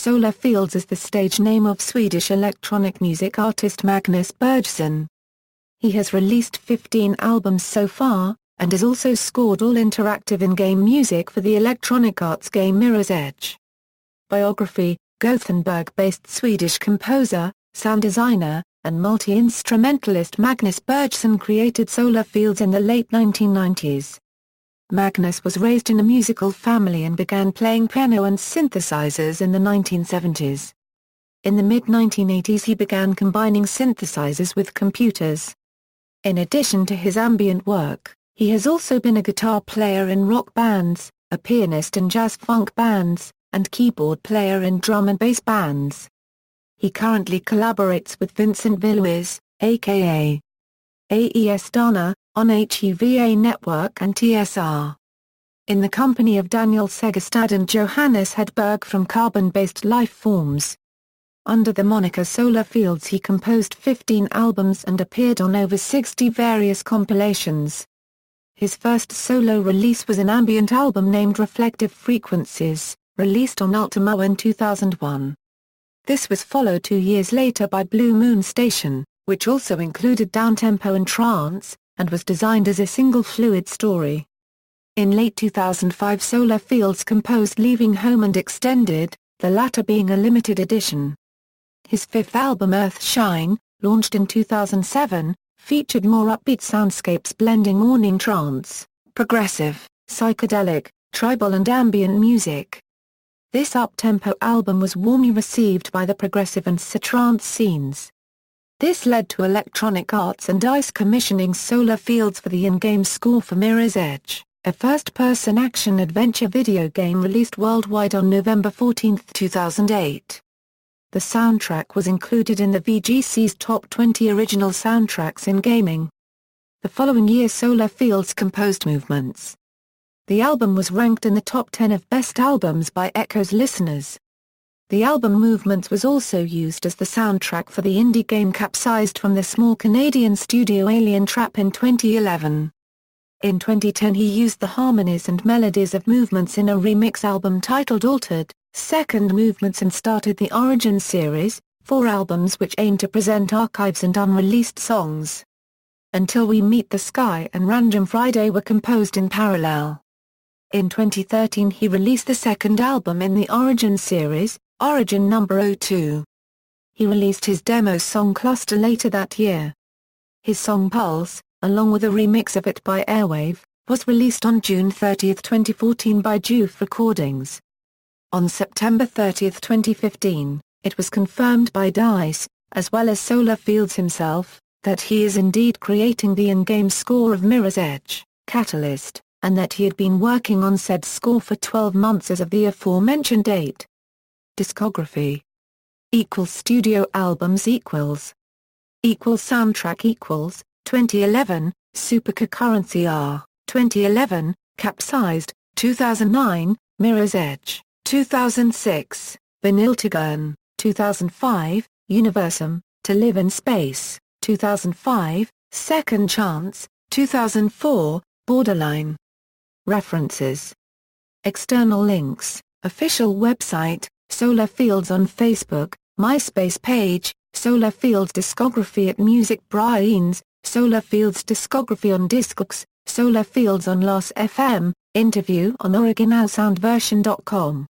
Solar Fields is the stage name of Swedish electronic music artist Magnus Birgersson. He has released 15 albums so far, and has also scored all interactive in-game music for the electronic arts game Mirror's Edge. Biography: Gothenburg-based Swedish composer, sound designer, and multi-instrumentalist Magnus Birgersson created Solar Fields in the late 1990s. Magnus was raised in a musical family and began playing piano and synthesizers in the 1970s. In the mid-1980s he began combining synthesizers with computers. In addition to his ambient work, he has also been a guitar player in rock bands, a pianist in jazz-funk bands, and keyboard player in drum and bass bands. He currently collaborates with Vincent Villuis, a.k.a. AES Dana, on HUVA Network and TSR. In the company of Daniel Segerstad and Johannes Hedberg from Carbon-Based Life Forms. Under the moniker Solar Fields he composed 15 albums and appeared on over 60 various compilations. His first solo release was an ambient album named Reflective Frequencies, released on Ultimo in 2001. This was followed 2 years later by Blue Moon Station, which also included downtempo and trance, and was designed as a single fluid story. In late 2005 Solar Fields composed Leaving Home and Extended, the latter being a limited edition. His fifth album Earthshine, launched in 2007, featured more upbeat soundscapes blending morning trance, progressive, psychedelic, tribal and ambient music. This up-tempo album was warmly received by the progressive and psytrance scenes. This led to Electronic Arts and DICE commissioning Solar Fields for the in-game score for Mirror's Edge, a first-person action-adventure video game released worldwide on November 14, 2008. The soundtrack was included in the VGC's Top 20 Original Soundtracks in Gaming. The following year Solar Fields composed Movements. The album was ranked in the top 10 of best albums by Echo's listeners. The album Movements was also used as the soundtrack for the indie game Capsized from the small Canadian studio Alien Trap in 2011. In 2010 he used the harmonies and melodies of Movements in a remix album titled Altered, Second Movements and started the Origin series, 4 albums which aim to present archives and unreleased songs. Until We Meet the Sky and Random Friday were composed in parallel. In 2013 he released the second album in the Origin series, Origin No. 02. He released his demo song Cluster later that year. His song Pulse, along with a remix of it by Airwave, was released on June 30, 2014 by Joof Recordings. On September 30, 2015, it was confirmed by DICE, as well as Solar Fields himself, that he is indeed creating the in-game score of Mirror's Edge, Catalyst, and that he had been working on said score for 12 months as of the aforementioned date. Discography Studio albums Soundtrack 2011, Supercurrency R, 2011, Capsized, 2009, Mirror's Edge, 2006, Vaniltigern, 2005, Universum, To Live in Space, 2005, Second Chance, 2004, Borderline. References. External links, official website, Solar Fields on Facebook, MySpace page, Solar Fields discography at Music Brains, Solar Fields discography on Discogs, Solar Fields on Loss FM, interview on originalsoundversion.com.